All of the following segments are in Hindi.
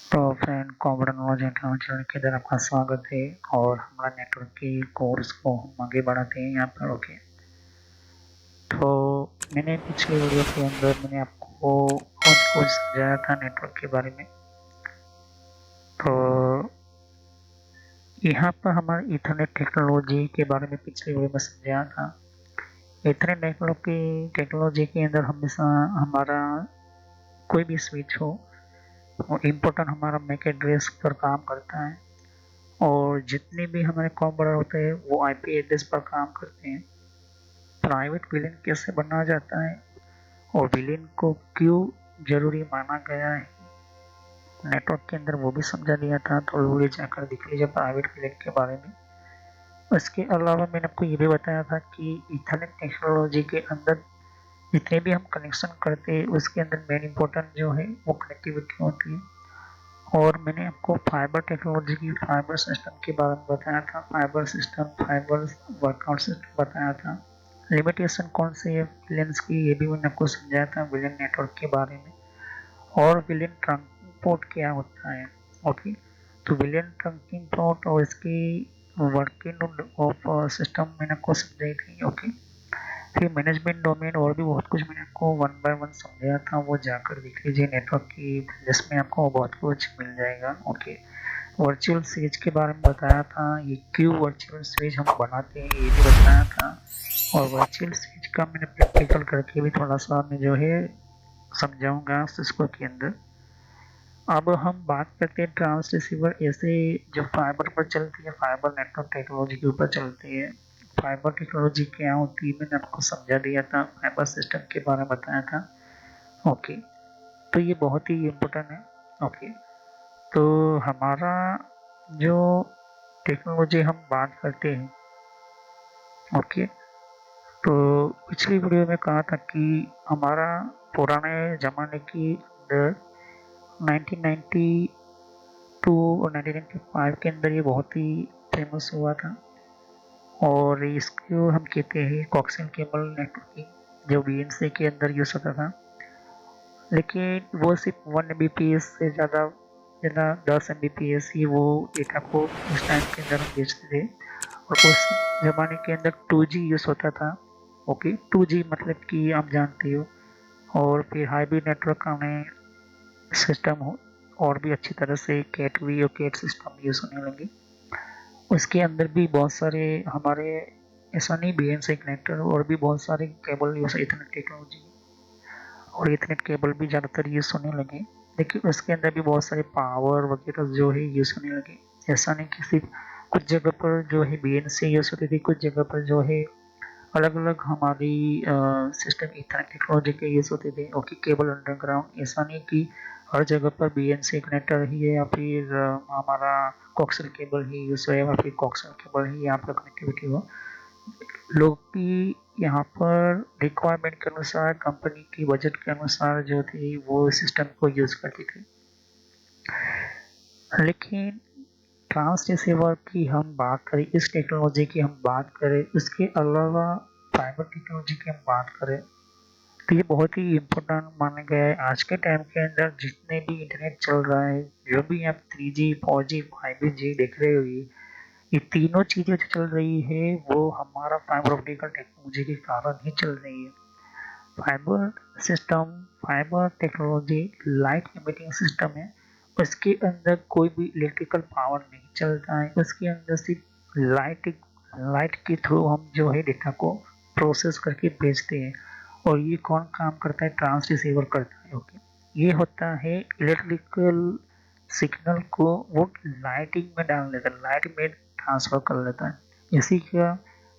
तो friend common knowledge internet channel के अंदर आपका स्वागत है। और हमारा नेटवर्क के कोर्स को हम आगे बढ़ाते हैं यहाँ पर। ओके, तो मैंने पिछले वीडियो के अंदर मैंने आपको कुछ कुछ समझाया था नेटवर्क के बारे में। तो यहाँ पर हमारे इथरनेट टेक्नोलॉजी के बारे में पिछले वीडियो में समझाया था। इथरनेट टेक्नोलॉजी के अंदर हमेशा हमारा कोई भी स्विच हो वो इम्पोर्टेंट हमारा मैक एड्रेस पर काम करता है। और जितने भी हमारे कॉम्पोनेंट होते हैं वो आईपी एड्रेस पर काम करते हैं। प्राइवेट विलेन कैसे बनाया जाता है और विलेन को क्यों जरूरी माना गया है नेटवर्क के अंदर वो भी समझा दिया था। तो वीडियो जाकर देख लीजिए प्राइवेट विलेन के बारे में। इसके अलावा मैंने आपको ये भी बताया था कि इथरनेट टेक्नोलॉजी के अंदर जितने भी हम कनेक्शन करते हैं उसके अंदर मेन इंपॉर्टेंट जो है वो कनेक्टिविटी होती है। और मैंने आपको फाइबर टेक्नोलॉजी की फाइबर सिस्टम के बारे में बताया था। Fibre system, fibre workout system बताया था। लिमिटेशन कौन सी है विलेंस की ये भी मैंने आपको समझाया था विलेन नेटवर्क के बारे में। और विलेन ट्रंकिंग पोर्ट क्या होता है। ओके, तो विलेन ट्रंकिंग पोर्ट और इसकी वर्किंग ऑफ सिस्टम मैंने आपको समझाई थी। ओके, फिर मैनेजमेंट डोमेन और भी बहुत कुछ मैंने आपको वन बाय वन समझाया था, वो जाकर देख लीजिए नेटवर्क की प्लेलिस्ट में आपको बहुत कुछ मिल जाएगा। ओके, वर्चुअल स्विच के बारे में बताया था, ये क्यों वर्चुअल स्विच हम बनाते हैं ये भी बताया था। और वर्चुअल स्विच का मैंने प्रैक्टिकल करके भी थोड़ा सा मैं जो है समझाऊंगा सिस्को के अंदर। अब हम बात करते हैं ट्रांस रिसीवर, ऐसे जो फाइबर पर चलती है, फाइबर नेटवर्क टेक्नोलॉजी के ऊपर चलती है। फाइबर टेक्नोलॉजी क्या होती है मैंने आपको समझा दिया था, फाइबर सिस्टम के बारे में बताया था। ओके, तो ये बहुत ही इम्पोर्टेंट है। ओके, तो हमारा जो टेक्नोलॉजी हम बात करते हैं, ओके, तो पिछली वीडियो में कहा था कि हमारा पुराने ज़माने की अंदर 1992 और 1995 के अंदर ये बहुत ही फेमस हुआ था। और इसको हम कहते हैं कोक्सियल केबल नेटवर्किंग, जो बीएनसी के अंदर यूज होता था। लेकिन वो सिर्फ 1 Mbps से ज़्यादा ज़्यादा 10 Mbps ही वो डेटा को उस टाइम के अंदर हम भेजते थे। और उस ज़माने के अंदर 2G यूज़ होता था। ओके, 2G मतलब कि आप जानते हो। और फिर हाइब्रिड नेटवर्क आने सिस्टम हो और भी अच्छी तरह से कैट वी और कैट सिस्टम यूज़ होने लगे। उसके अंदर भी बहुत सारे हमारे ऐसा नहीं बीएनसी कनेक्टर और भी बहुत सारे केबल यूज़, इथरनेट टेक्नोलॉजी और इथरनेट केबल भी ज़्यादातर यूज़ होने लगे। लेकिन उसके अंदर भी बहुत सारे पावर वगैरह जो है यूज़ होने लगे। ऐसा नहीं कि सिर्फ कुछ जगह पर जो है बीएनसी यूज़ होती थी, कुछ जगह पर जो है अलग अलग हमारी सिस्टम इथरनेट टेक्नोलॉजी के यूज़ होते थे। ओके, केबल अंडरग्राउंड, ऐसा नहीं कि हर जगह पर बीएनसी कनेक्टर ही है या फिर हमारा कोक्सियल केबल ही यूज़ हो या फिर कोक्सियल केबल ही यहाँ पर कनेक्टिविटी हो। लोग की यहाँ पर रिक्वायरमेंट के अनुसार, कंपनी की बजट के अनुसार जो थी वो सिस्टम को यूज़ करती थी। लेकिन ट्रांस रिसीवर की हम बात करें, इस टेक्नोलॉजी की हम बात करें, उसके अलावा फाइबर टेक्नोलॉजी की हम बात करें, तो ये बहुत ही इम्पोर्टेंट माना गया है। आज के टाइम के अंदर जितने भी इंटरनेट चल रहा है, जो भी आप 3G 4G 5G देख रहे हो, ये तीनों चीज़ें जो चल रही है वो हमारा फाइबर ऑप्टिकल टेक्नोलॉजी के कारण ही चल रही है। Fibre system, fibre technology light emitting system है। उसके अंदर कोई भी इलेक्ट्रिकल पावर नहीं चलता है, उसके अंदर सिर्फ लाइट के थ्रू हम जो है डेटा को प्रोसेस करके भेजते हैं। और ये कौन काम करता है, ट्रांस रिसीवर करता है। ओके, ये होता है इलेक्ट्रिकल सिग्नल को वो लाइटिंग में डाल देता है, लाइट में ट्रांसफर कर लेता है। इसी का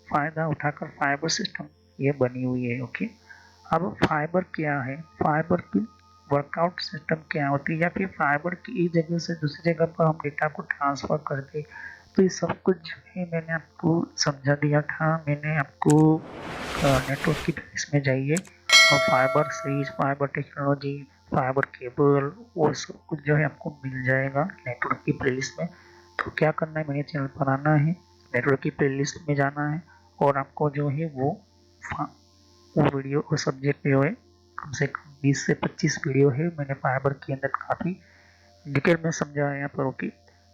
फायदा उठाकर फाइबर सिस्टम ये बनी हुई है। ओके, अब फाइबर क्या है, फाइबर की वर्कआउट सिस्टम क्या होती है, या फिर फाइबर की एक जगह से दूसरी जगह पर हम डेटा को ट्रांसफर करते, तो ये सब कुछ ही मैंने आपको समझा दिया था। मैंने आपको नेटवर्क की इसमें जाइए और fibre switch, fibre technology, fibre cable, वो सब कुछ जो है आपको मिल जाएगा नेटवर्क की प्लेलिस्ट में। तो क्या करना है, मेरे चैनल पर आना है, नेटवर्क की प्लेलिस्ट में जाना है और आपको जो है वो वीडियो, वो सब्जेक्ट जो है कम से कम 20 से 25 वीडियो है मैंने फाइबर के अंदर काफ़ी डिटेल में समझा यहाँ पर। ओके,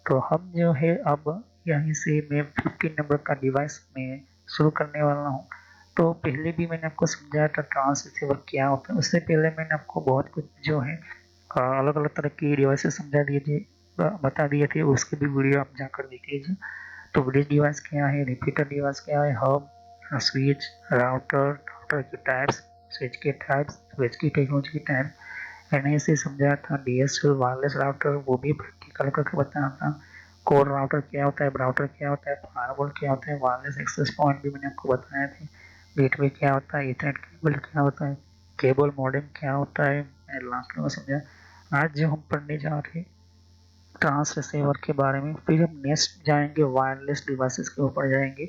तो हम जो है अब यहीं से मैं 15 नंबर का डिवाइस में शुरू करने वाला हूँ। तो पहले भी मैंने आपको समझाया था ट्रांस रिसीवर क्या होता है। उससे पहले मैंने आपको बहुत कुछ जो है अलग अलग तरह की डिवाइसेस समझा दिए थे, बता दिए थे। उसकी भी वीडियो आप जाकर देख लीजिए। तो ब्रिज डिवाइस क्या है, रिपीटर डिवाइस क्या है, हब, स्विच, राउटर, राउटर के टाइप्स, स्विच के टाइप्स, स्विच की टेक्नोलॉजी के टाइप, मैंने इसे समझाया था। डीएसएल वायरलेस राउटर वो भी प्रैक्टिकल करके बताया था। कोर राउटर क्या होता है, राउटर क्या होता है, फायरवॉल क्या होता है, वायरलेस एक्सेस पॉइंट भी मैंने आपको बताया थे। गेटवे क्या होता है, इथरनेट केबल क्या होता है, केबल मॉडेम क्या होता है, मैं लास्ट में समझा। आज जो हम पढ़ने जा रहे हैं ट्रांस रिसीवर के बारे में, फिर हम नेक्स्ट जाएंगे वायरलेस डिवाइसेस के ऊपर जाएंगे।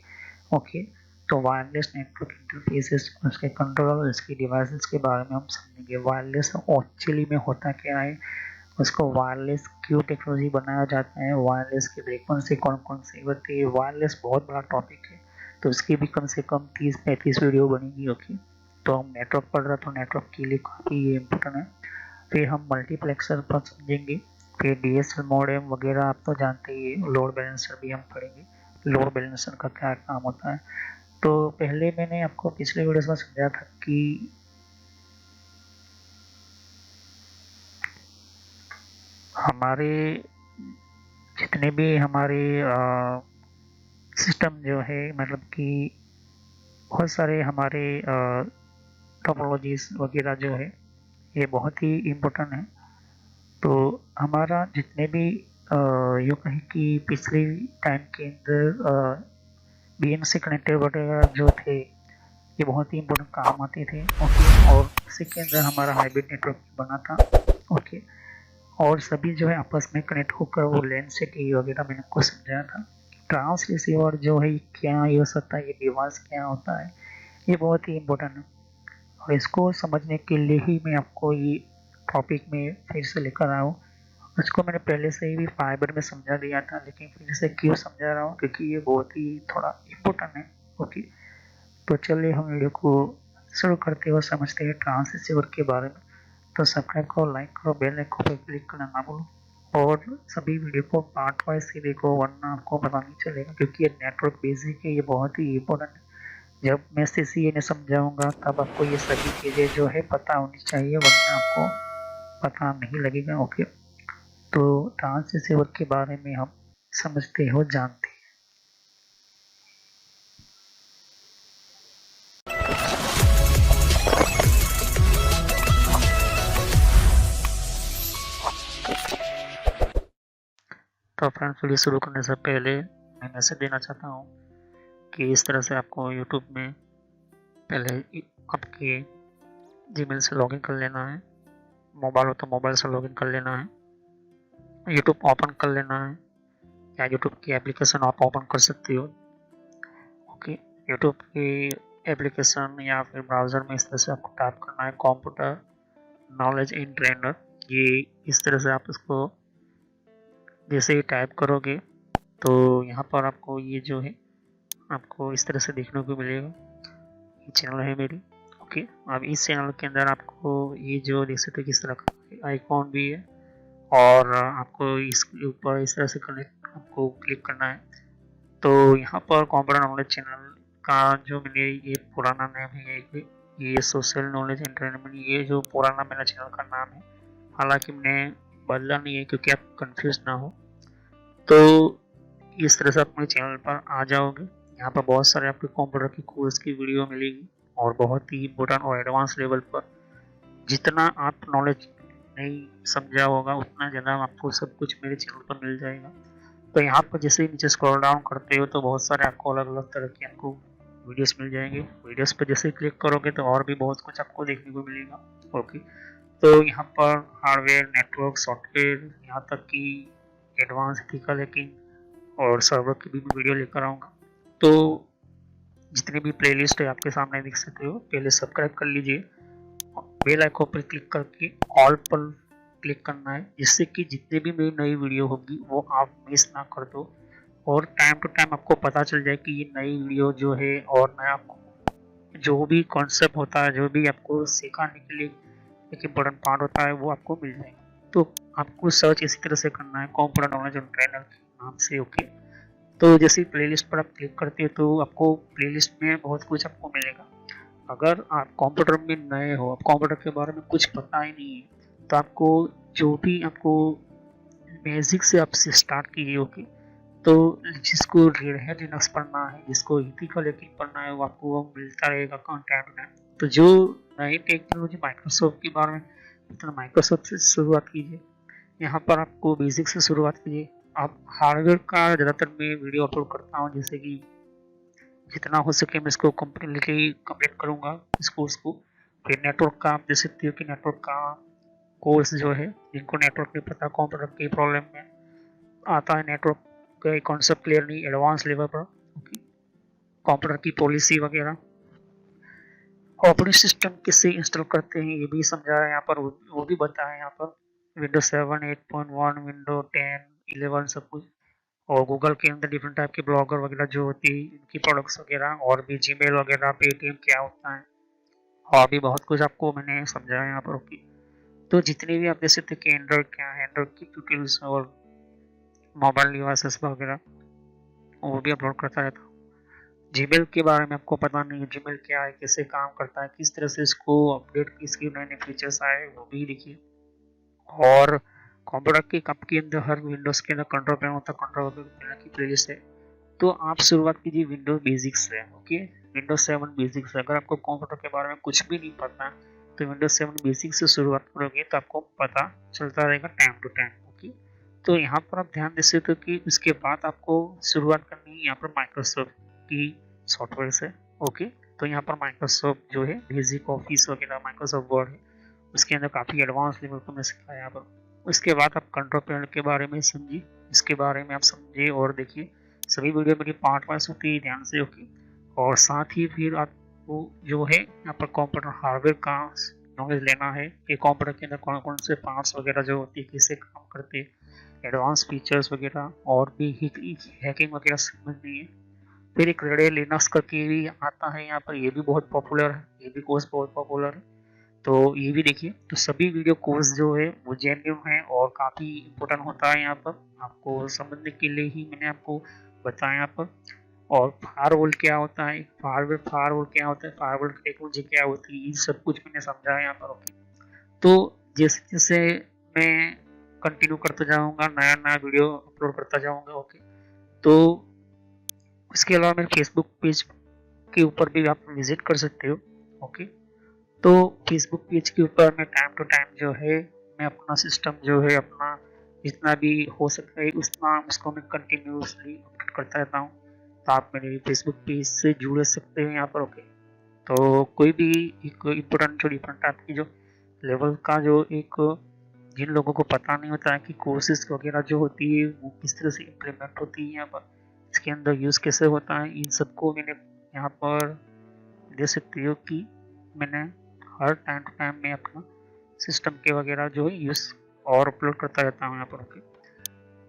ओके, तो वायरलेस नेटवर्क इंटरफेसेस, उसके कंट्रोलर, उसकी डिवाइसेस के बारे में हम समझेंगे। वायरलेस एक्चुअली में होता क्या है, उसको वायरलेस क्यों टेक्नोलॉजी बनाया जाता है, वायरलेस की फ्रीक्वेंसी कौन कौन सी होती है। वायरलेस बहुत बड़ा टॉपिक है, तो उसकी भी कम से कम 30-35 वीडियो बनेगी। ओके, तो हम नेटवर्क पढ़ रहे तो नेटवर्क के लिए काफ़ी ये इम्पोर्टेंट है। फिर हम मल्टीप्लेक्सर पर समझेंगे। फिर डीएसएल मॉडेम वगैरह आप तो जानते ही हैं। लोड बैलेंसर भी हम पढ़ेंगे, लोड बैलेंसर का क्या काम होता है। तो पहले मैंने आपको पिछले वीडियो में समझाया था कि हमारे जितने भी हमारे सिस्टम जो है, मतलब कि बहुत सारे हमारे टोपोलॉजीज वगैरह जो है ये बहुत ही इम्पोर्टेंट है। तो हमारा जितने भी यूँ कहें कि पिछले टाइम के अंदर बीएनसी कनेक्टर वगैरह जो थे ये बहुत ही इम्पोर्टेंट काम आते थे। ओके, और इसी के अंदर हमारा हाइब्रिड नेटवर्क बना था। ओके, और सभी जो है आपस में कनेक्ट होकर वो लेन सिटी वगैरह मैंने आपको समझाया था। ट्रांस रिसीवर जो है क्या यूज होता है, ये डिवाइस क्या होता है, ये बहुत ही इम्पोर्टेंट है। और इसको समझने के लिए ही मैं आपको ये टॉपिक में फिर से लेकर आया हूँ। उसको मैंने पहले से ही भी फाइबर में समझा दिया था, लेकिन फिर से क्यों समझा रहा हूँ, क्योंकि ये बहुत ही थोड़ा इम्पोर्टेंट है। ओके, तो चलिए हम वीडियो को शुरू करते हुए समझते हैं ट्रांस रिसीवर के बारे में। तो सब्सक्राइब करो, लाइक करो, बेल आइकन पर क्लिक करना ना भूलो, और सभी वीडियो को पार्ट वाइज ही देखो, वरना आपको पता नहीं चलेगा। क्योंकि ये नेटवर्क बेसिक है, ये बहुत ही इम्पोर्टेंट है। जब मैं सीसीए ने समझाऊंगा तब आपको ये सभी चीज़ें जो है पता होनी चाहिए, वरना आपको पता नहीं लगेगा। ओके, तो ट्रांस रिसीवर के बारे में हम समझते हो, जानते हैं। तो फ्रेंड्स, वीडियो शुरू करने से पहले मैं मैसेज देना चाहता हूँ कि इस तरह से आपको यूट्यूब में पहले आपके जीमेल से लॉगिन कर लेना है। मोबाइल हो तो मोबाइल से लॉगिन कर लेना है, यूट्यूब ओपन कर लेना है, या यूट्यूब की एप्लीकेशन आप ओपन कर सकते हो। ओके, यूट्यूब की एप्लीकेशन या फिर ब्राउज़र में इस तरह से आपको टाइप करना है कंप्यूटर नॉलेज इन ट्रेनर। ये इस तरह से आप इसको जैसे ही टाइप करोगे तो यहाँ पर आपको ये जो है आपको इस तरह से देखने को मिलेगा। ये चैनल है मेरी। ओके, अब इस चैनल के अंदर आपको ये जो देख सकते हो किस तरह का आइकॉन भी है, और आपको इसके ऊपर इस तरह से कनेक्ट आपको क्लिक करना है। तो यहाँ पर कंप्यूटर नॉलेज चैनल का जो मैंने ये पुराना नाम है, ये सोशल नॉलेज एंटरटेनमेंट, ये जो पुराना मेरा चैनल का नाम है, हालांकि मैंने बदला नहीं है क्योंकि आप कंफ्यूज ना हो। तो इस तरह से आप मेरे चैनल पर आ जाओगे। यहाँ पर बहुत सारे आपके कंप्यूटर की कोर्स की वीडियो मिलेगी, और बहुत ही इम्पोर्टेंट और एडवांस लेवल पर जितना आप नॉलेज नहीं समझा होगा उतना ज़्यादा आपको सब कुछ मेरे चैनल पर मिल जाएगा। तो यहाँ पर जैसे ही नीचे स्क्रॉल डाउन करते हो तो बहुत सारे आपको अलग अलग तरह के आपको वीडियोस मिल जाएंगे। वीडियोस पर जैसे ही क्लिक करोगे तो और भी बहुत कुछ आपको देखने को मिलेगा। ओके, तो यहाँ पर हार्डवेयर, नेटवर्क, सॉफ्टवेयर, यहाँ तक कि एडवांस एथिकल हैकिंग और सर्वर की भी वीडियो लेकर आऊँगा। तो जितनी भी प्लेलिस्ट है आपके सामने देख सकते हो। पहले सब्सक्राइब कर लीजिए, बेल आइकन पर क्लिक करके ऑल पर क्लिक करना है, जिससे कि जितने भी मेरी नई वीडियो होगी वो आप मिस ना कर दो, और टाइम टू टाइम आपको पता चल जाए कि ये नई वीडियो जो है, और नया जो भी कॉन्सेप्ट होता है, जो भी आपको सिखाने के लिए एक इम्पोर्टेंट पार्ट होता है, वो आपको मिल जाएगा। तो आपको सर्च इसी तरह से करना है, कंप्यूटर नॉलेज ऑन ट्रेनर के नाम से। ओके, तो जैसे प्लेलिस्ट पर आप क्लिक करते हो तो आपको प्लेलिस्ट में बहुत कुछ आपको मिलेगा। अगर आप कंप्यूटर में नए हो, आप कंप्यूटर के बारे में कुछ पता ही नहीं है, तो आपको जो भी आपको बेसिक से आपसे स्टार्ट कीजिए। ओके, तो जिसको रेड हैट लिनक्स पढ़ना है, जिसको इथिकल हैकिंग पढ़ना है, वो आपको वो मिलता रहेगा कंटेंट में। तो जो नई टेक्नोलॉजी माइक्रोसॉफ्ट के बारे में, तो माइक्रोसॉफ्ट से शुरुआत कीजिए। यहाँ पर आपको बेसिक से शुरुआत कीजिए। आप हार्डवेयर का ज़्यादातर मैं वीडियो अपलोड करता हूँ, जैसे कि जितना हो सके मैं इसको कम्प्लीटली कंप्लीट करूँगा इस कोर्स को। फिर नेटवर्क का आप देख सकते हो कि नेटवर्क का कोर्स जो है, जिनको नेटवर्क नहीं पता, कंप्यूटर की प्रॉब्लम में आता है, नेटवर्क का कॉन्सेप्ट क्लियर नहीं एडवांस लेवल पर, ओके, कंप्यूटर की पॉलिसी वगैरह, ऑपरेटिंग सिस्टम किससे इंस्टॉल करते हैं ये भी समझा है यहाँ पर, वो भी बताया है यहाँ पर। विंडोज 7, 8.1, विंडो 10, 11 सब कुछ। और गूगल के अंदर डिफरेंट टाइप के ब्लॉगर वगैरह जो होती है, इनकी प्रोडक्ट्स वगैरह, और भी जीमेल वगैरह, पेटीएम क्या होता है, और भी बहुत कुछ आपको मैंने समझाया यहाँ पर। ओके, तो जितने भी आप देख सकते हैं कि एंड्रॉइड क्या है, एंड्रॉइड की ट्यूटोरियल्स और मोबाइल डिवाइसेस वगैरह, वो भी अपलोड करता रहता हूँ। जीमेल के बारे में आपको पता नहीं है, जीमेल क्या है, कैसे काम करता है, किस तरह से इसको अपडेट की, इसके नए नए फीचर्स आए, वो भी देखिए। और कंप्यूटर के कप के अंदर हर विंडोज के अंदर कंट्रोल पैनल होता है, कंट्रोल पैनल की प्लेलिस्ट है। तो आप शुरुआत कीजिए विंडोज बेसिक्स से। ओके, विंडोज 7 बेसिक्स से। अगर आपको कंप्यूटर के बारे में कुछ भी नहीं पता तो विंडोज 7 बेसिक्स से शुरुआत करोगे तो आपको पता चलता रहेगा टाइम टू टाइम। ओके, तो यहाँ पर आप ध्यान दे सकते हो कि उसके बाद आपको शुरुआत करनी है यहाँ पर माइक्रोसॉफ्ट की सॉफ्टवेयर से। ओके, तो यहाँ पर माइक्रोसॉफ्ट जो है बेसिक ऑफिस वगैरह, माइक्रोसॉफ्ट वर्ड है, उसके अंदर काफ़ी एडवांस लेवल को मैं सिखाया यहाँ पर। उसके बाद आप कंट्रोल पैनल के बारे में समझिए, इसके बारे में आप समझिए और देखिए। सभी वीडियो मेरी पार्ट वाइज होती है, ध्यान से। ओके, और साथ ही फिर आपको जो है यहाँ पर कंप्यूटर हार्डवेयर का नॉलेज लेना है कि कंप्यूटर के अंदर कौन कौन से पार्ट्स वगैरह जो होती है, कैसे काम करते हैं, एडवांस फीचर्स वगैरह, और भी हैकिंग वगैरह समझनी है। फिर एक रेड लिनक्स करके भी आता है यहाँ पर, ये भी बहुत पॉपुलर है, ये भी कोर्स बहुत पॉपुलर है, तो ये भी देखिए। तो सभी वीडियो कोर्स जो है वो जेन्युइन है और काफ़ी इम्पोर्टेंट होता है यहाँ पर, आपको समझने के लिए ही मैंने आपको बताया यहाँ पर। और फायरवॉल क्या होता है, फायरवॉल क्या होता है, फायरवॉल की टेक्नोलॉजी क्या होती है, ये सब कुछ मैंने समझाया यहाँ पर। ओके, तो जैसे जैसे मैं कंटिन्यू करता जाऊँगा, नया नया वीडियो अपलोड करता जाऊँगा। ओके, तो इसके अलावा मेरे फेसबुक पेज के ऊपर भी आप विजिट कर सकते हो। ओके, तो फेसबुक पेज के ऊपर मैं टाइम टू टाइम जो है, मैं अपना सिस्टम जो है अपना जितना भी हो सकता है उतना उसको मैं कंटिन्यूसली अपडेट करता रहता हूँ। तो आप मेरे फेसबुक पेज से जुड़ सकते हैं यहाँ पर। ओके, तो कोई भी एक इम्पोर्टेंट जो डिफरेंट टाइप की जो लेवल का जो एक, जिन लोगों को पता नहीं होता है कि कोर्सेज वगैरह जो होती है वो किस तरह से इम्प्लीमेंट होती है यहाँ पर, इसके अंदर यूज़ कैसे होता है, इन सबको मैंने यहाँ पर दे सकती हो कि मैंने हर टाइम टू टाइम में अपना सिस्टम के वगैरह जो है यूज़ और अपलोड करता रहता हूँ यहाँ पर। ओके,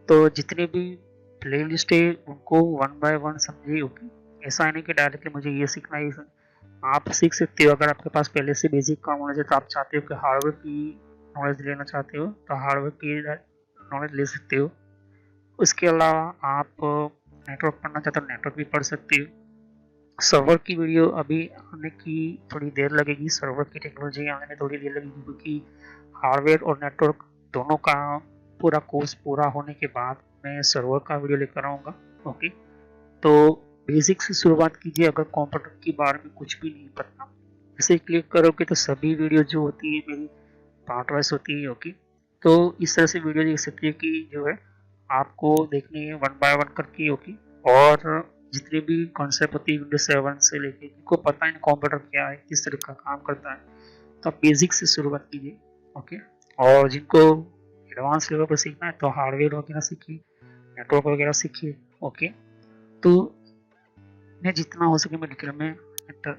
तो जितने भी प्ले लिस्ट है उनको वन बाय वन समझिए। ओके, ऐसा नहीं कि डायरेक्टली मुझे ये सीखना है, आप सीख सकते हो। अगर आपके पास पहले से बेसिक का नॉलेज है तो आप चाहते हो कि हार्डवेयर की नॉलेज लेना चाहते हो तो हार्डवेयर की नॉलेज ले सकते हो। उसके अलावा आप नेटवर्क पढ़ना चाहते हो, नेटवर्क भी पढ़ सकते हो। सर्वर की वीडियो अभी आने की थोड़ी देर लगेगी, सर्वर की टेक्नोलॉजी आने में थोड़ी देर लगेगी, क्योंकि हार्डवेयर और नेटवर्क दोनों का पूरा कोर्स पूरा होने के बाद मैं सर्वर का वीडियो लेकर आऊँगा। ओके, तो बेसिक से शुरुआत कीजिए। अगर कंप्यूटर के बारे में कुछ भी नहीं पता, इसे क्लिक करोगे तो सभी वीडियो जो होती है मेरी पार्ट वाइज होती है। ओके, तो इस तरह से वीडियो देख सकती है कि जो है आपको देखनी है वन बाय वन करके। ओके, और जितनी भी कॉन्सेप्ट होती है विंडोज 7 से लेके, जिनको पता है कंप्यूटर क्या है, किस तरह का काम करता है, तो आप बेसिक से शुरुआत कीजिए। ओके, और जिनको एडवांस लेवल पर सीखना है तो हार्डवेयर वगैरह सीखिए, नेटवर्क वगैरह सीखिए। ओके, तो मैं जितना हो सके मैं डिटेल में एंटर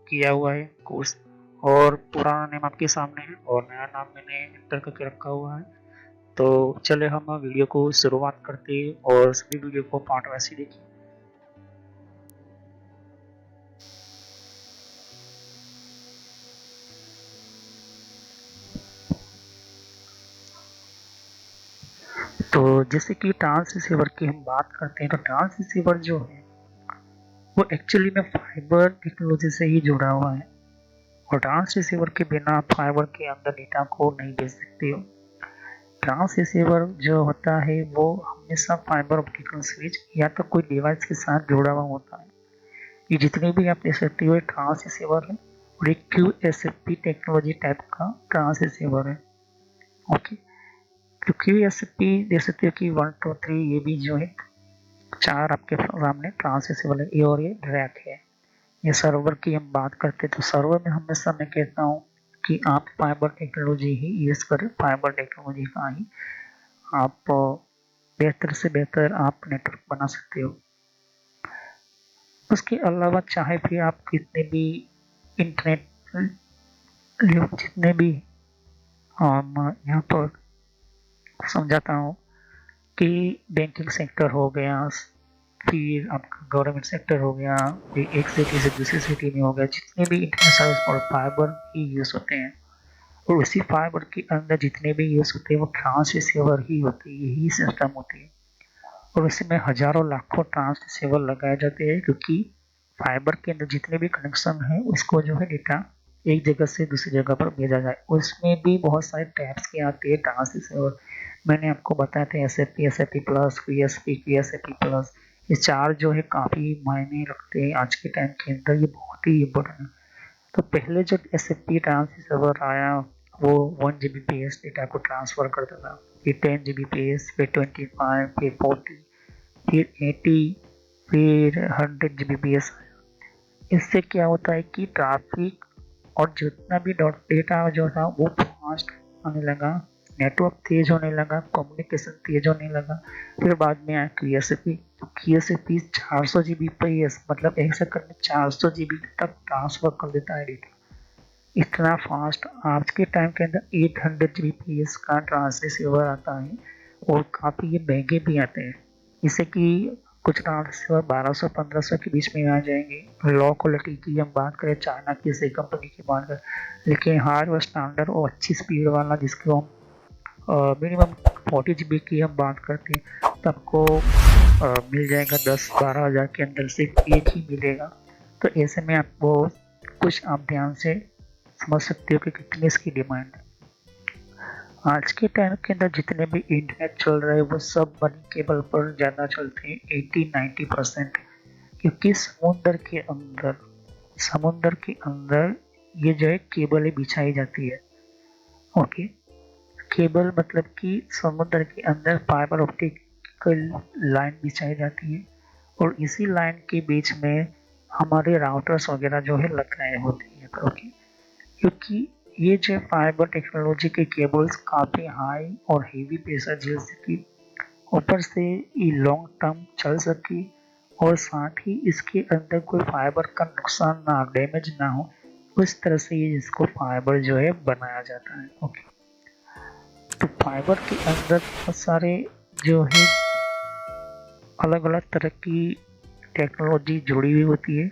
किया हुआ है कोर्स, और पुराना नेम आपके सामने है और नया नाम मैंने एंटर करके रखा हुआ है। तो चले हम वीडियो को शुरुआत करते हैं और सभी वीडियो को पार्ट वाइज ही देखिए। तो जैसे कि ट्रांस रिसीवर की हम बात करते हैं, तो ट्रांस रिसीवर जो है वो एक्चुअली में फाइबर टेक्नोलॉजी से ही जुड़ा हुआ है, और ट्रांस रिसीवर के बिना आप फाइबर के अंदर डेटा को नहीं भेज सकते हो। ट्रांस रिसीवर जो होता है वो हमेशा फाइबर ऑप्टिकल स्विच या तो कोई डिवाइस के साथ जुड़ा हुआ होता है। ये जितने भी आप देख सकते हो ट्रांस रिसीवर है, और एक QSFP टेक्नोलॉजी टाइप का ट्रांस रिसीवर है। ओके, तो QSFP देख सकते हो कि 1 2 3 ये भी जो है 4 आपके सामने ट्रांस रिसीवर है, ये और ये रैक है। ये सर्वर की हम बात करते हैं, तो सर्वर में हमेशा मैं कहता हूँ कि आप फाइबर टेक्नोलॉजी ही यूज़ करें, फाइबर टेक्नोलॉजी का ही आप बेहतर से बेहतर आप नेटवर्क बना सकते हो। उसके अलावा चाहे फिर आप कितने भी इंटरनेट जितने भी यहाँ पर समझाता हूँ कि बैंकिंग सेक्टर हो गया, फिर आपका गवर्नमेंट सेक्टर हो गया, फिर एक सिटी से दूसरी सिटी में हो गया, जितने भी इंटरनेट सर्विस और फाइबर ही यूज़ होते हैं, और उसी फाइबर के अंदर जितने भी यूज़ होते हैं वो ट्रांस रिसीवर ही होती है, यही सिस्टम होती है। और उसमें हजारों लाखों ट्रांस रिसीवर लगाए जाते हैं, क्योंकि फाइबर के अंदर जितने भी कनेक्शन है उसको जो है डेटा एक जगह से दूसरी जगह पर भेजा जाए। उसमें भी बहुत सारे टैब्स के आते हैं ट्रांस रिसीवर। मैंने आपको बताया था SFP, SFP plus, QSP, QSFP plus, ये 4 जो है काफ़ी मायने रखते हैं आज के टाइम के अंदर, ये बहुत ही इम्पोर्टेंट है। तो पहले जब SFP ट्रांस रिसीवर आया वो 1 Gbps डेटा को ट्रांसफ़र करता था, फिर 10 Gbps, फिर 25, फिर 40, फिर 80, फिर 100 Gbps। इससे क्या होता है कि ट्रैफिक और जितना भी डेटा जो था वो फास्ट आने लगा, नेटवर्क तेज होने लगा, कम्युनिकेशन तेज होने लगा। फिर बाद में आया QSFP, तो QSFP 400 Gbps, मतलब एक सेकंड में 400 GB तक ट्रांसफर कर देता है डेटा। इतना फास्ट आज के टाइम के अंदर 800 Gbps का ट्रांस रिसीवर आता है, और काफ़ी ये महंगे भी आते हैं। जैसे कि कुछ ट्रांस रिसीवर 1200-1500 के बीच में आ जाएंगे। लो क्वालिटी की हम बात करें, चाइना की से कंपनी की बात करें, लेकिन हाई और स्टैंडर्ड और अच्छी स्पीड वाला जिसको हम मिनिमम 40 GB की हम बात करते हैं, तो आपको मिल जाएगा 10-12 हज़ार के अंदर, सिर्फ एक ही मिलेगा। तो ऐसे में आपको कुछ आप ध्यान से समझ सकते हो कि कितनी इसकी डिमांड है। आज के टाइम के अंदर जितने भी इंटरनेट चल रहे हैं वो सब बनी केबल पर ज़्यादा चलते हैं, 80-90%, क्योंकि समुद्र के अंदर ये जो है केबलें बिछाई जाती है। ओके, केबल मतलब कि समुद्र के अंदर फाइबर ऑप्टिकल लाइन बिछाई जाती है, और इसी लाइन के बीच में हमारे राउटर्स वगैरह जो है लग रहे होते हैं। ओके, क्योंकि ये जो फाइबर टेक्नोलॉजी के केबल्स काफ़ी हाई और हेवी प्रेशर झेल सके, ऊपर से ये लॉन्ग टर्म चल सके, और साथ ही इसके अंदर कोई फाइबर का नुकसान ना, डैमेज ना हो, उस तरह से ये इसको फाइबर जो है बनाया जाता है। ओके, तो फाइबर के अंदर बहुत सारे जो है अलग अलग तरह की टेक्नोलॉजी जुड़ी हुई होती है,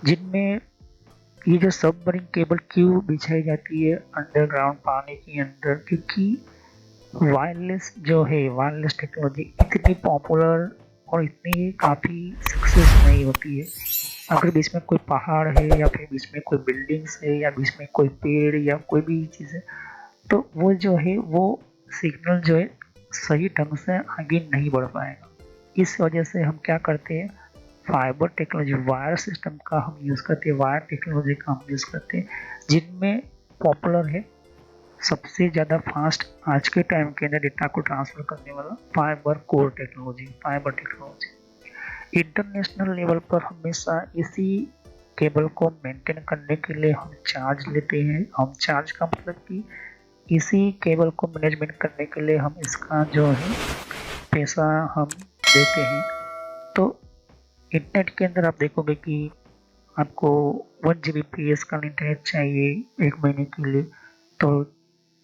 जिनमें ये जो सबमरीन केबल क्यों बिछाई जाती है अंडरग्राउंड पानी के अंदर, क्योंकि वायरलेस टेक्नोलॉजी इतनी पॉपुलर और इतनी काफ़ी सक्सेस नहीं होती है। अगर बीच में कोई पहाड़ है, या फिर बीच में कोई बिल्डिंग्स है, या बीच में कोई पेड़ या कोई भी चीज़ है, तो वो जो है वो सिग्नल जो है सही ढंग से आगे नहीं बढ़ पाएगा। इस वजह से हम क्या करते हैं, फाइबर टेक्नोलॉजी, वायर सिस्टम का हम यूज़ करते हैं, वायर टेक्नोलॉजी का हम यूज़ करते हैं, जिनमें पॉपुलर है सबसे ज़्यादा फास्ट आज के टाइम के अंदर डेटा को ट्रांसफ़र करने वाला fibre core technology, fibre technology. International level पर हमेशा इसी केबल को मेंटेन करने के लिए हम चार्ज लेते हैं। हम चार्ज का मतलब कि इसी केबल को मैनेजमेंट करने के लिए हम इसका जो है पैसा हम देते हैं। तो इंटरनेट के अंदर आप देखोगे कि आपको 1 Gbps का इंटरनेट चाहिए एक महीने के लिए, तो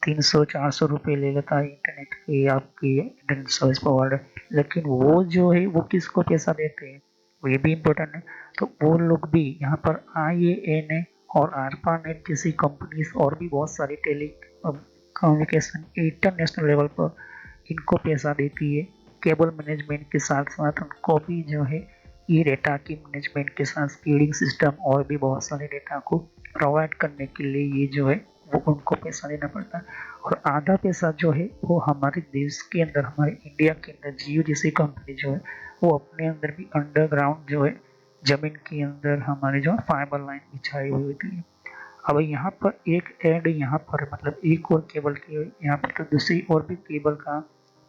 300-400 रुपये ले लेता है इंटरनेट की आपकी इंटरनेट सर्विस प्रोवाइडर। लेकिन वो जो है वो किसको पैसा देते हैं, वो ये भी इम्पोर्टेंट है। तो वो लोग भी यहाँ पर IANA और ARPANET जैसी कंपनीज और भी बहुत सारी टेली कम्युनिकेशन इंटरनेशनल लेवल पर इनको पैसा देती है। केबल मैनेजमेंट के साथ साथ उनको भी जो है ये डेटा की मैनेजमेंट के साथ स्पीडिंग सिस्टम और भी बहुत सारे डेटा को प्रोवाइड करने के लिए ये जो है वो उनको पैसा देना पड़ता है। और आधा पैसा जो है वो हमारे देश के अंदर, हमारे इंडिया के अंदर जियो जैसी कंपनी जो है वो अपने अंदर भी अंडरग्राउंड जो है जमीन के अंदर हमारे जो फाइबर लाइन बिछाई हुई होती है। अब यहाँ पर एक एड यहाँ पर मतलब एक और केबल की यहाँ पर तो दूसरी और भी केबल का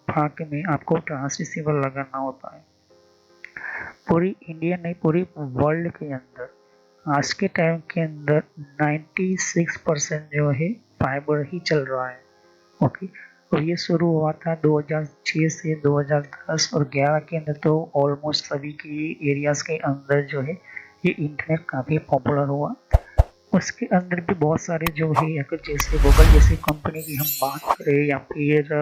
भाग में आपको ट्रांसरिसीवर लगाना होता है। पूरी इंडिया नहीं, पूरी वर्ल्ड के अंदर आज के टाइम के अंदर 96% जो है फाइबर ही चल रहा है। ओके, और ये शुरू हुआ था 2006 से 2010 और 11 के अंदर तो ऑलमोस्ट सभी के एरियाज के अंदर जो है ये इंटरनेट काफ़ी पॉपुलर हुआ। उसके अंदर भी बहुत सारे जो है अगर जैसे गूगल जैसी कंपनी की हम बात करें या फिर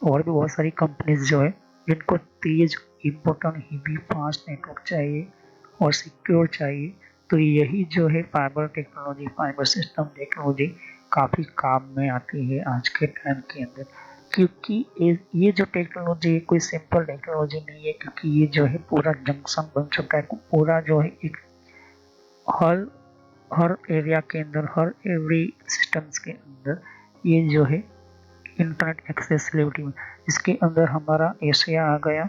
और भी बहुत सारी कंपनीज जो है जिनको तेज इम्पोर्टेंट हेवी फास्ट नेटवर्क चाहिए और सिक्योर चाहिए, तो यही जो है fibre technology, fibre system technology काफ़ी काम में आती है आज के टाइम के अंदर। क्योंकि ये जो टेक्नोलॉजी है कोई सिंपल टेक्नोलॉजी नहीं है, क्योंकि ये जो है पूरा जंक्शन बन चुका है। पूरा जो है एक हर हर एरिया के अंदर, हर एवरी सिस्टम्स के अंदर ये जो है इंटरनेट एक्सेसिबिलिटी में, इसके अंदर हमारा एशिया आ गया,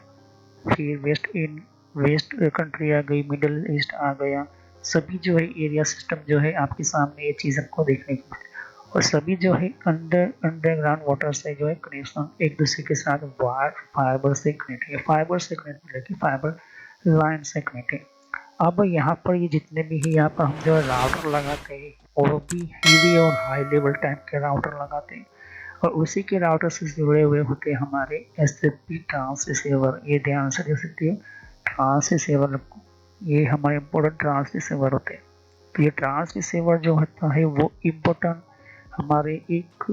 फिर वेस्ट कंट्री आ गई, मिडिल ईस्ट आ गया। सभी जो है एरिया सिस्टम जो है आपके सामने ये चीज़ आपको देखने को मिलती है। और सभी जो है अंडरग्राउंड वाटर से जो है कनेक्शन एक दूसरे के साथ वायर फाइबर से कनेक्ट है, फाइबर से कनेक्ट है कि फाइबर लाइन से कनेक्ट है। अब यहाँ पर ये जितने भी है यहाँ पर हम जो है राउटर लगाते हैं और भी हेवी और हाई लेवल टाइप के राउटर लगाते हैं, और उसी के राउटर से जुड़े हुए होते हैं हमारे एसएपी ट्रांसरिसीवर। ये ध्यान से देख सकते हो ट्रांसरिसीवर, ये हमारे इम्पोर्टेंट ट्रांसरिसीवर होते हैं। तो ये ट्रांसरिसीवर जो होता है वो इम्पोर्टेंट हमारे एक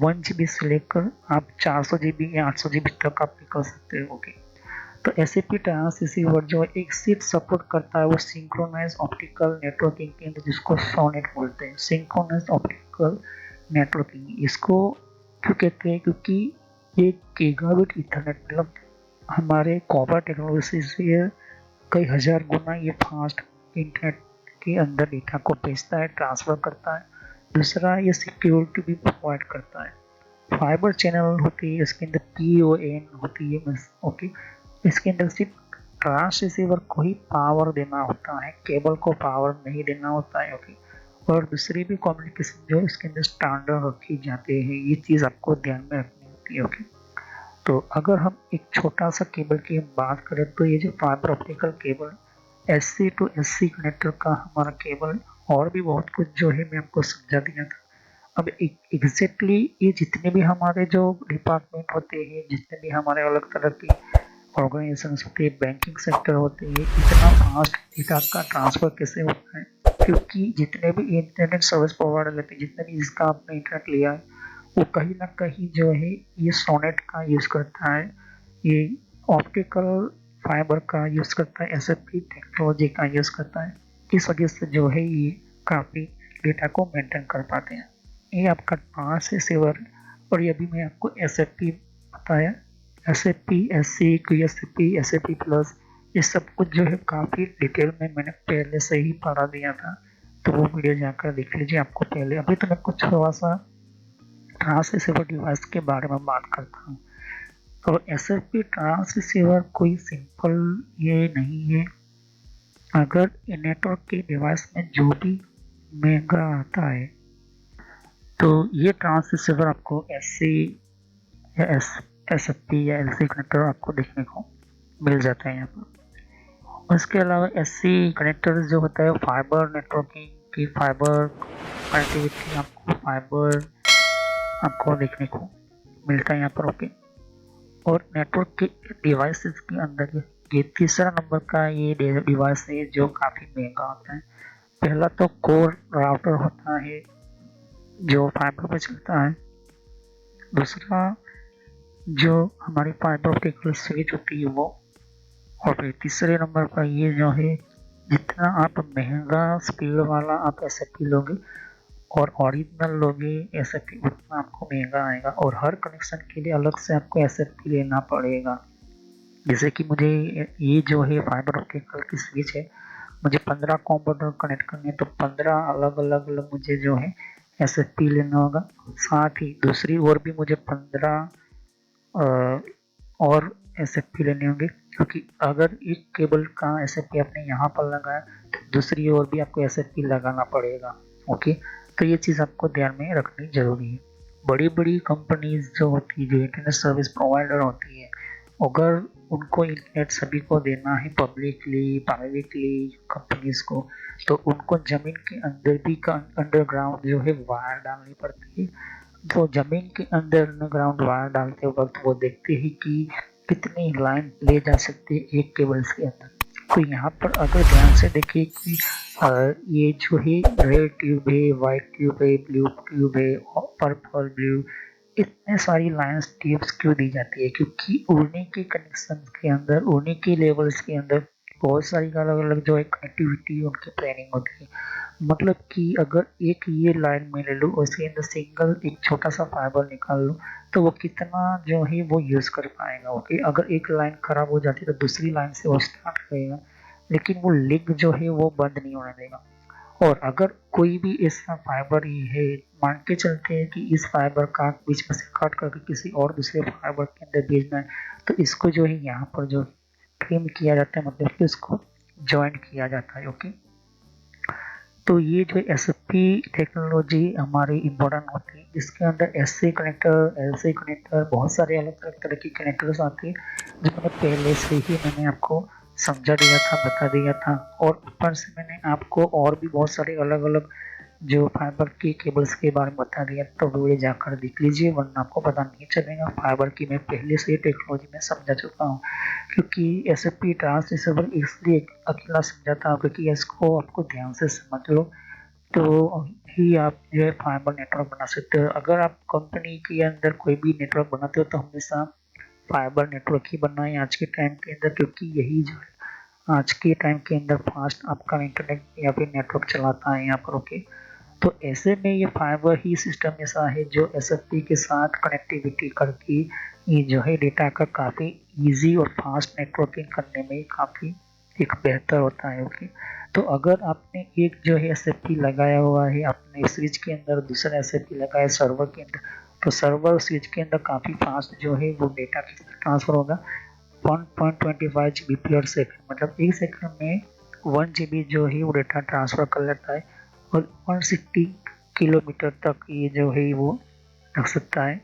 1 GB से लेकर आप 400 GB या 800 GB तक आप निकल सकते हो। ओके, तो एसएपी ट्रांसरिसीवर जो एक सिर्फ सपोर्ट करता है वो सिंक्रोनाइज ऑप्टिकल नेटवर्किंग के अंदर, जिसको सोनेट बोलते हैं, सिंक्रोनाइज ऑप्टिकल नेटवर्किंग। इसको क्यों कहते हैं? क्योंकि ये गीगाबिट इथरनेट मतलब हमारे कॉपर टेक्नोलॉजी से कई हजार गुना ये फास्ट इंटरनेट के अंदर डेटा को भेजता है, ट्रांसफर करता है। दूसरा, ये सिक्योरिटी भी प्रोवाइड करता है। फाइबर चैनल होती है, इसके अंदर PON होती है। ओके, इसके अंदर सिर्फ ट्रांसरिसीवर को ही पावर देना होता है, केबल को पावर नहीं देना होता है। ओके, और दूसरी भी कम्युनिकेशन जो है इसके अंदर स्टैंडर्ड रखी जाते हैं, ये चीज़ आपको ध्यान में रखनी होती है। ओके, तो अगर हम एक छोटा सा केबल की बात करें तो ये जो fibre optical cable SC to SC connector का हमारा केबल और भी बहुत कुछ जो है मैं आपको समझा दिया था। अब एग्जैक्टली ये जितने भी हमारे जो डिपार्टमेंट होते हैं, जितने भी हमारे अलग तरह की ऑर्गेनाइजेशन होती है, बैंकिंग सेक्टर होती है, इतना फास्ट डेटा का ट्रांसफर कैसे होता है? क्योंकि जितने भी इंटरनेट सर्विस प्रोवाइडर लेते हैं, जितने भी जिसका आपने इंटरनेट लिया है वो कहीं ना कहीं जो है ये सोनेट का यूज़ करता है, ये ऑप्टिकल फाइबर का यूज़ करता है, एसएपी टेक्नोलॉजी का यूज़ करता है। इस वजह से जो है ये काफ़ी डेटा को मेंटेन कर पाते हैं। ये आपका ट्रांसरिसीवर, और ये भी मैं आपको एसएपी बताया, SAP, SC, QSP, SAP plus, ये सब कुछ जो है काफ़ी डिटेल में मैंने पहले से ही पढ़ा दिया था, तो वो वीडियो जाकर देख लीजिए आपको पहले। अभी तो मैं कुछ थोड़ा सा ट्रांसरिसीवर डिवाइस के बारे में बात करता हूँ। तो SAP ट्रांसरिसीवर कोई सिंपल ये नहीं है। अगर नेटवर्क के डिवाइस में जो भी महंगा आता है तो ये ट्रांसरिसीवर आपको SC या SFP या LC कनेक्टर आपको देखने को मिल जाता है यहाँ पर। उसके अलावा SC कनेक्टर जो होता है फाइबर नेटवर्किंग की, फाइबर कनेक्टिविटी आपको देखने को मिलता है यहाँ पर। ओके, और नेटवर्क के डिवाइसेस के अंदर ये तीसरा नंबर का ये डिवाइस है जो काफ़ी महंगा होता है। पहला तो कोर राउटर होता है जो फाइबर पर चलता है। दूसरा जो हमारी फाइबर ऑप्टिकल स्विच होती है वो, और फिर तीसरे नंबर पर ये जो है जितना आप महंगा स्पीड वाला आप SFP लोगे और ओरिजिनल लोगे एसएफपी उतना आपको महंगा आएगा और हर कनेक्शन के लिए अलग से आपको एसएफपी लेना पड़ेगा। जैसे कि मुझे ये जो है फाइबर ऑप्टिक की स्विच है, मुझे 15 कंप्यूटर कनेक्ट करने हैं, तो 15 अलग अलग मुझे जो है एसएफपी लेना होगा। साथ ही दूसरी ओर भी मुझे 15 और एसएफपी लेने होंगे, क्योंकि अगर एक केबल का एसएफपी आपने यहाँ पर लगाया तो दूसरी ओर भी आपको एसएफपी लगाना पड़ेगा। ओके, तो ये चीज़ आपको ध्यान में रखनी जरूरी है। बड़ी बड़ी कंपनीज जो होती है, जो इंटरनेट सर्विस प्रोवाइडर होती है, अगर उनको इंटरनेट सभी को देना है, पब्लिकली प्राइवेटली कंपनीज को, तो उनको जमीन के अंदर भी अंडरग्राउंड जो है वायर डालनी पड़ती है। तो जमीन के अंदर अंडरग्राउंड वायर डालते वक्त वो देखते हैं कि कितनी लाइन ले जा सकती है एक केबल्स के अंदर। तो यहाँ पर अगर ध्यान से देखिए कि ये जो है रेड ट्यूब है, वाइट ट्यूब है, ब्लू ट्यूब है, पर्पल ब्लू, इतने सारी लाइन्स ट्यूब्स क्यों दी जाती है? क्योंकि उड़ने के कनेक्शन के अंदर, उड़ने के लेवल्स के अंदर बहुत सारी अलग अलग जो है कनेक्टिविटी उनकी प्लानिंग होती है। मतलब कि अगर एक ये लाइन में ले लो, उसके अंदर सिंगल एक छोटा सा फाइबर निकाल लो, तो वो कितना जो है वो यूज कर पाएगा। ओके, अगर एक लाइन खराब हो जाती है तो दूसरी लाइन से वो स्टार्ट करेगा, लेकिन वो लिंक जो है वो बंद नहीं होने देगा। और अगर कोई भी ऐसा फाइबर ही है, मान के चलते हैं कि इस फाइबर का बीच में से कट करके किसी और दूसरे फाइबर के अंदर भेजना है, तो इसको जो है यहाँ पर जो ट्रिम किया जाता है, मतलब कि इसको ज्वाइन किया जाता है। ओके, तो ये जो एसएफपी टेक्नोलॉजी हमारी इम्पोर्टेंट होती है। इसके अंदर एससी कनेक्टर, एलसी कनेक्टर, बहुत सारे अलग अलग तरह की कनेक्टर्स आती है, जो मैंने पहले से ही मैंने आपको समझा दिया था, बता दिया था। और ऊपर से मैंने आपको और भी बहुत सारे अलग अलग जो फाइबर की केबल्स के बारे में बता दिया, तो वीडियो जाकर देख लीजिए, वरना आपको पता नहीं चलेगा। फाइबर की मैं पहले से ही टेक्नोलॉजी में समझा चुका हूँ, क्योंकि एसएफपी ट्रांस रिसीवर इसलिए अकेला समझाता हूँ क्योंकि इसको आपको ध्यान से समझ लो तो ही आप जो है फाइबर नेटवर्क बना सकते हो। अगर आप कंपनी के अंदर कोई भी नेटवर्क बनाते हो तो हमेशा फाइबर नेटवर्क ही बनाएं आज के टाइम के अंदर, क्योंकि यही जो है आज के टाइम के अंदर फास्ट आपका इंटरनेट या फिर नेटवर्क चलाता है यहाँ पर। ओके, तो ऐसे में ये फाइबर ही सिस्टम ऐसा है जो एसएफपी के साथ कनेक्टिविटी करके ये जो है डेटा का काफ़ी इजी और फास्ट नेटवर्किंग करने में काफ़ी एक बेहतर होता है। ओके, तो अगर आपने एक जो है एसएफपी लगाया हुआ है अपने स्विच के अंदर, दूसरा एसएफपी लगाया सर्वर के अंदर, तो सर्वर स्विच के अंदर काफ़ी फास्ट जो है वो डेटा ट्रांसफर होगा। 1.25 GB पर सेकंड, मतलब एक सेकंड में 1 GB जो है वो डेटा ट्रांसफर कर लेता है। और 160 किलोमीटर तक ये जो है वो रख सकता है।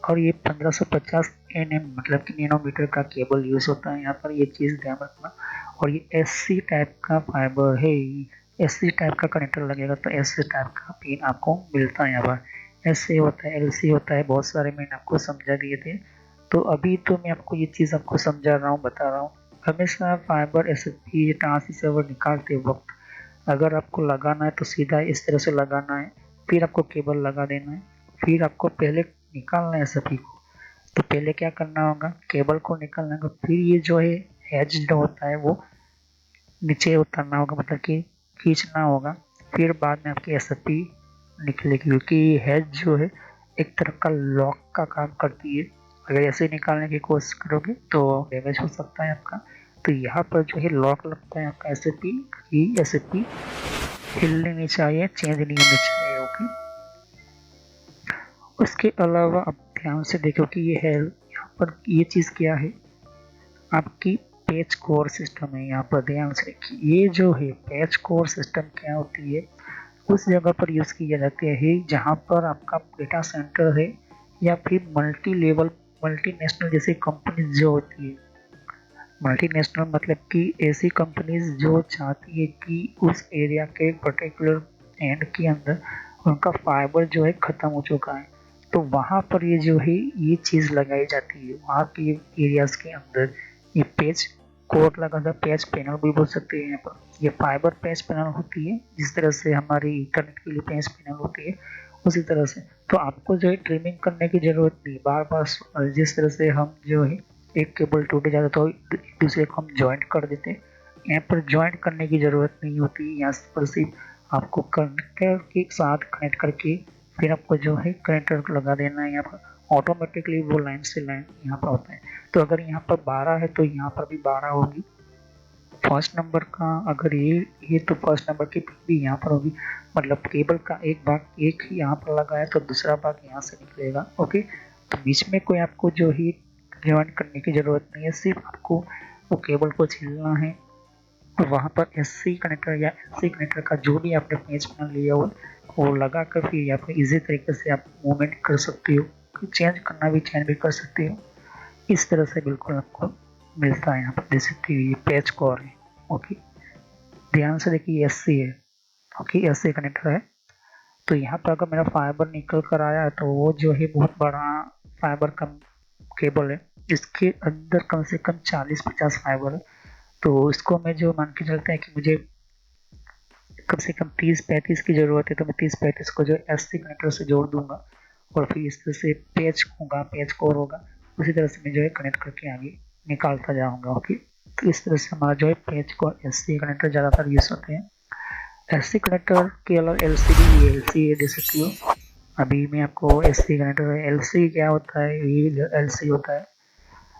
और ये 1550 nm मतलब कि नैनोमीटर का केबल यूज होता है यहाँ पर, ये चीज़ ध्यान रखना। और ये एससी टाइप का फाइबर है, एससी टाइप का कनेक्टर लगेगा तो एससी टाइप का पिन आपको मिलता है यहाँ पर। एससी होता है, एलसी होता है, बहुत सारे मैंने आपको समझा दिए थे। तो अभी तो मैं आपको ये चीज़ आपको समझा रहा हूँ, बता रहा हूँ। हमेशा फाइबर एसएफपी ट्रांससीवर निकालते वक्त अगर आपको लगाना है तो सीधा इस तरह से लगाना है, फिर आपको केबल लगा देना है, फिर आपको पहले निकालना है सभी को। तो पहले क्या करना होगा, केबल को निकालना होगा, फिर ये जो है एज जो होता है वो नीचे उतारना होगा, मतलब कि खींचना होगा। फिर बाद में आपकी एसएफपी निकलेगी, क्योंकि हेज जो है एक तरह का लॉक का काम करती है। अगर ऐसे निकालने की कोशिश करोगे तो डैमेज हो सकता है आपका। तो यहाँ पर जो है लॉक लगता है आपका एसएफपी की, एसएफपी हिलनी नहीं चाहिए, चेंज नहीं होनी चाहिए। ओके, उसके अलावा आप ध्यान से देखो कि ये है यहाँ पर ये चीज़ क्या है, आपकी पैच कोर सिस्टम है। यहाँ पर ध्यान से देखिए, ये जो है पैच कोर सिस्टम क्या होती है, उस जगह पर यूज़ किया जाता है जहाँ पर आपका डेटा सेंटर है या फिर मल्टी लेवल मल्टीनेशनल जैसी कंपनीज जो होती है। मल्टीनेशनल मतलब कि ऐसी कंपनीज जो चाहती है कि उस एरिया के पर्टिकुलर एंड के अंदर उनका फाइबर जो है ख़त्म हो चुका है, तो वहाँ पर ये जो है ये चीज़ लगाई जाती है। वहाँ के एरियाज के अंदर ये पेज कोड लगा था, पेज पैनल भी बोल सकते हैं। यहाँ पर ये फाइबर पेज पैनल होती है, जिस तरह से हमारी इंटरनेट के लिए पेज पैनल होती है उसी तरह से। तो आपको जो है ट्रिमिंग करने की ज़रूरत नहीं, बार बार जिस तरह से हम जो है एक केबल टूट जाता तो एक दूसरे को हम ज्वाइंट कर देते, यहाँ पर ज्वाइंट करने की ज़रूरत नहीं होती। यहाँ पर सिर्फ आपको कनेक्टर के साथ कनेक्ट करके फिर आपको जो है कनेक्टर लगा देना है। यहाँ पर ऑटोमेटिकली वो लाइन से लाइन यहाँ पर होता है। तो अगर यहाँ पर 12 है तो यहाँ पर भी 12 होगी। फर्स्ट नंबर का अगर ये तो फर्स्ट नंबर की भी यहाँ पर होगी। मतलब केबल का एक भाग एक ही यहाँ पर लगा है तो दूसरा भाग यहाँ से निकलेगा। ओके, तो बीच में कोई आपको जो है ज्वाइन करने की जरूरत नहीं है, सिर्फ आपको वो केबल को छीलना है और वहाँ पर एससी कनेक्टर या एलसी कनेक्टर का जो भी आपने पेज बना लिया हो वो लगा कर फिर यहाँ पर इजी तरीके से आप मूवमेंट कर सकते हो, चेंज करना भी चेंज भी कर सकते हो। इस तरह से बिल्कुल आपको मिलता है यहाँ पर, देख सकते हो ये पेज कोर है। ओके, ध्यान से देखिए एससी है। ओके, एससी कनेक्टर है। तो यहाँ पर अगर मेरा फाइबर निकल कर आया है तो वो जो है बहुत बड़ा फाइबर का केबल है, इसके अंदर कम से कम 40-50 फाइबर है। तो इसको मैं जो मान के चलते हैं कि मुझे कम से कम 30-35 की ज़रूरत है, तो मैं 30-35 को जो एससी कनेक्टर से जोड़ दूंगा और फिर इस तरह से पेज होगा, पेज कोर होगा, उसी तरह से मैं जो है कनेक्ट करके आगे निकालता जाऊंगा। ओके, तो इस तरह से हमारा जो है पेज कोर एससी कनेक्टर ज़्यादातर यूज होते हैं। एससी कनेक्टर के अलावा एलसीडी एलसी दे सकती हो। अभी मैं आपको एससी कनेक्टर एलसी क्या होता है, ये एलसी होता है।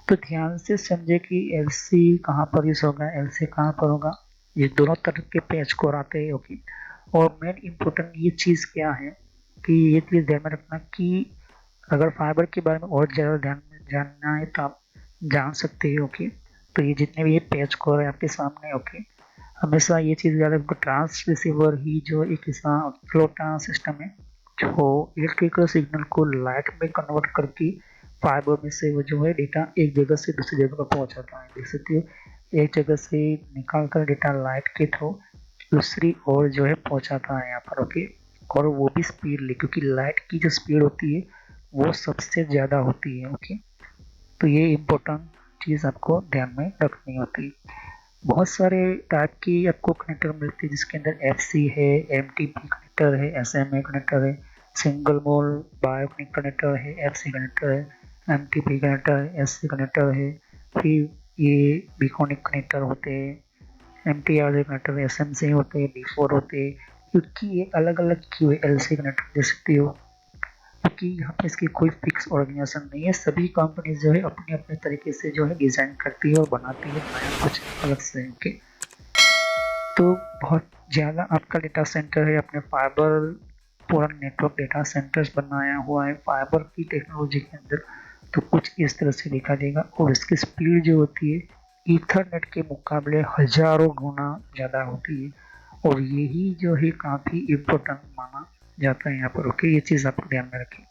तो ध्यान से समझे कि एलसी कहाँ पर यूज होगा, एलसी कहाँ पर होगा। ये दोनों तरह के पेज कोर आते हैं। ओके, और मेन इम्पोर्टेंट ये चीज़ क्या है कि ये चीज़ ध्यान में रखना कि अगर फाइबर के बारे में और ज़्यादा ध्यान में जानना है तो आप जान सकते हो। ओके, तो ये जितने भी ये पेज कोर है आपके सामने। ओके, हमेशा ये चीज़ याद रखो, ट्रांस रिसीवर ही जो एक ऐसा फ्लोटा सिस्टम है जो इलेक्ट्रिकल सिग्नल को लाइट में कन्वर्ट करके फाइबर में से वो जो है डेटा एक जगह से दूसरी जगह पर पहुंचाता है। देख सकते हो, एक जगह से निकाल कर डेटा लाइट के थ्रू दूसरी ओर जो है पहुंचाता है यहाँ पर। ओके, और वो भी स्पीडली, क्योंकि लाइट की जो स्पीड होती है वो सबसे ज़्यादा होती है। ओके, तो ये इम्पोर्टेंट चीज़ आपको ध्यान में रखनी होती है। बहुत सारे टाइप की आपको कनेक्टर मिलते हैं जिसके अंदर एफसी है, एमटीपी कनेक्टर है, एसएमए कनेक्टर है, सिंगल मोल बायोकनिक कनेक्टर है, एफसी कनेक्टर है, एमटीपी कनेक्टर है, एससी कनेक्टर है, फिर ये बीकॉनिक कनेक्टर होते हैं, एमटीआर कनेक्टर, एसएमसी होते हैं, B4 होते हैं। क्योंकि ये अलग अलग क्यों है एलसी कनेक्टर दे सकते हो, क्योंकि यहाँ पे इसकी कोई फिक्स ऑर्गेनाइजेशन नहीं है। सभी कंपनीज जो है अपने अपने तरीके से जो है डिजाइन करती है और बनाती है नया कुछ अलग से। ओके, तो बहुत ज़्यादा आपका डेटा सेंटर है, अपने फाइबर पूरा नेटवर्क डेटा सेंटर्स बनाया हुआ है फाइबर की टेक्नोलॉजी के अंदर, तो कुछ इस तरह से दिखा देगा। और इसकी स्पीड जो होती है ईथरनेट के मुकाबले हजारों गुना ज़्यादा होती है, और यही जो है काफ़ी इम्पोर्टेंट माना जाता है यहाँ पर। ओके, ये चीज़ आप ध्यान में रखें।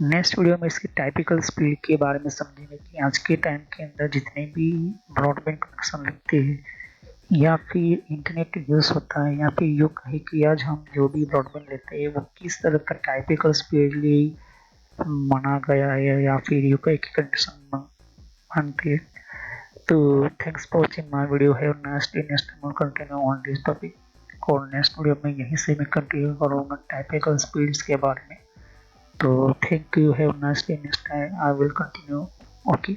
नेक्स्ट वीडियो में इसकी टाइपिकल स्पीड के बारे में समझेंगे कि आज के टाइम के अंदर जितने भी ब्रॉडबैंड कनेक्शन लगते हैं या फिर इंटरनेट यूज़ होता है, या फिर यूँ कहे कि आज हम जो भी ब्रॉडबैंड लेते हैं वो किस तरह का टाइपिकल स्पीडली माना गया है या फिर यूँ कहे कि कंडीशन मानते हैं। तो thanks for watching my video. Have next will continue on this topic, और नेक्स्ट वीडियो में यहीं से मैं कंटिन्यू करूँगा टाइपिकल स्पीड्स के बारे में। तो thank you, have nice day, next time I will continue. Okay,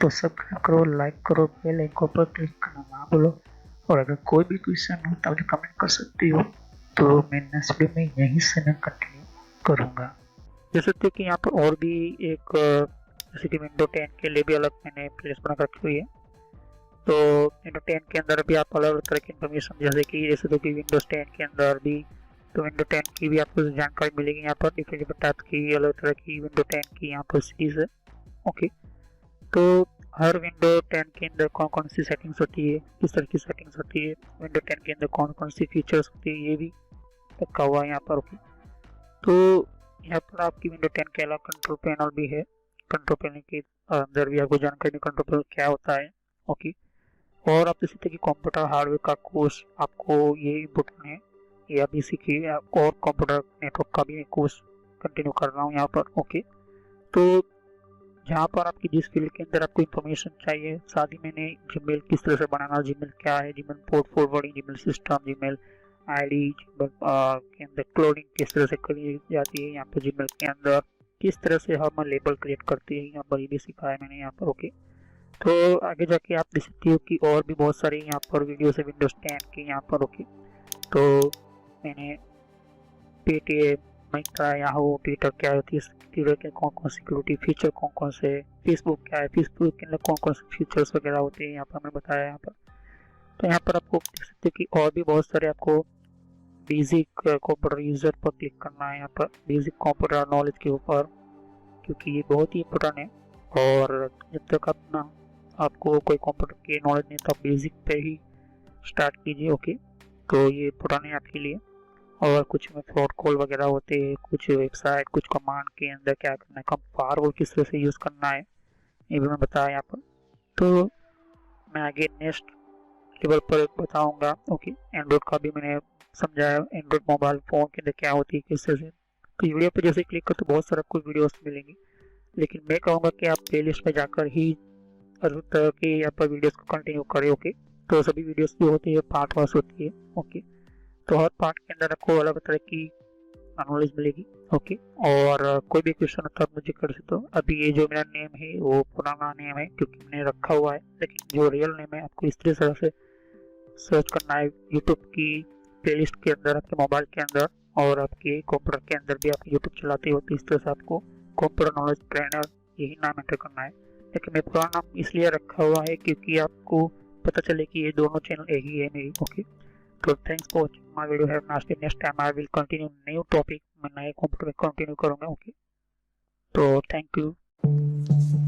तो सब्सक्राइब करो, लाइक करो, बेल आइकन पर क्लिक करना ना भूलो, और अगर कोई भी क्वेश्चन हो तो आप कमेंट कर सकते हो। तो मैं नेक्स्ट वीडियो में यहीं से मैं कंटिन्यू करूँगा। जैसे कि यहाँ पर और भी एक जैसे कि विंडो 10 के लिए भी अलग मैंने प्लेलिस्ट बना रखी हुई है। तो विंडो 10 के अंदर भी आप अलग अलग तरह की इन्फॉर्मेशन, जैसे तो कि विंडोज 10 के अंदर भी तो विंडो 10 की भी आपको जानकारी मिलेगी। यहाँ पर डिफरेंट टाइप की अलग तरह की विंडो 10 की यहाँ पर सीरीज है। ओके, तो हर विंडो 10 के अंदर कौन कौन सी सेटिंग्स होती है, किस तरह की सेटिंग्स होती है, विंडो 10 के अंदर कौन कौन सी फीचर्स होती है, ये भी रखा हुआ है यहाँ पर। ओके, तो यहाँ पर आपकी विंडो 10 के अलावा कंट्रोल पैनल भी है। कंट्रोल पैनल के अंदर भी आपको जानकारी कंट्रोल पैनल क्या होता है। ओके, और आप इसी तरह की कंप्यूटर हार्डवेयर का कोर्स आपको ये इम्पोर्टेंट है, ये अभी सीखिए। और कंप्यूटर नेटवर्क का भी कोर्स कंटिन्यू कर रहा हूँ यहाँ पर। ओके, तो जहाँ पर आपकी जिस फील्ड के अंदर आपको इन्फॉर्मेशन चाहिए, साथ ही मैंने जीमेल किस तरह से बनाना, जीमेल क्या है, Gmail port forwarding, Gmail system, Gmail ID के अंदर क्लोनिंग किस तरह से करी जाती है, यहाँ पर जीमेल के अंदर किस तरह से हम लेबल क्रिएट करते हैं, यहाँ पर ये भी सिखाया मैंने यहाँ पर। ओके, तो आगे जाके आप देख सकते हो कि और भी बहुत सारे यहाँ पर वीडियोस है विंडोज 10 के यहाँ पर। ओके, तो मैंने पेटीएम, मिंत्रा, याहू, ट्विटर क्या होती है, ट्विटर के कौन कौन सिक्योरिटी फीचर कौन कौन से, फेसबुक क्या है, फेसबुक के अंदर कौन कौन से फीचर्स वगैरह होते हैं यहाँ पर मैंने बताया यहाँ पर। तो यहाँ पर आपको देख सकते हैं कि और भी बहुत सारे आपको बेसिक कंप्यूटर यूजर पर क्लिक करना है यहाँ पर, बेसिक कंप्यूटर नॉलेज के ऊपर, क्योंकि ये बहुत ही इम्पोर्टेंट है। और जब तक अपना आपको कोई कंप्यूटर की नॉलेज नहीं तो आप बेसिक पे ही स्टार्ट कीजिए। ओके, तो ये इम्पोर्टेंट है आपके लिए। और कुछ में फ्रॉड कॉल वगैरह होते हैं, कुछ वेबसाइट, कुछ कमांड के अंदर क्या करना है, कम फायरवॉल किस तरह से यूज़ करना है, ये भी मैं बताया यहाँ पर। तो मैं आगे नेक्स्ट लेवल पर बताऊंगा। ओके, एंड्रॉइड का भी मैंने समझाया, एंड्रॉइड मोबाइल फ़ोन के अंदर क्या होती है किस तरह से। तो वीडियो पर जैसे क्लिक कर तो बहुत सारा आपको वीडियोस मिलेंगी, लेकिन मैं कहूँगा कि आप प्ले लिस्ट में जाकर ही हर तरह की यहाँ पर वीडियोस को कंटिन्यू करें। ओके, तो सभी वीडियोस जो होती है पार्ट वाइज होती है। ओके, तो हर पार्ट के अंदर आपको अलग तरह की नॉलेज मिलेगी। ओके, और कोई भी क्वेश्चन होता है आप मुझे कर सकते हो। अभी ये जो मेरा नेम है वो पुराना नेम है क्योंकि मैंने रखा हुआ है, लेकिन जो रियल नेम है आपको इस तरह से सर्च करना है यूट्यूब की प्लेलिस्ट के अंदर, आपके मोबाइल के अंदर, और आपके कंप्यूटर के अंदर भी आप यूट्यूब चलाते हो तो इस तरह से आपको कंप्यूटर नॉलेज ट्रेनर यही नाम एंटर करना है। लेकिन मैं पुराना नाम इसलिए रखा हुआ है क्योंकि आपको पता चले कि ये दोनों चैनल एक ही है मेरी। ओके, तो thanks for watching my video. Have nice day. Next time I will continue new topic, मैं नए कंप्यूटर में कंटिन्यू करूंगा। ओके, तो थैंक यू।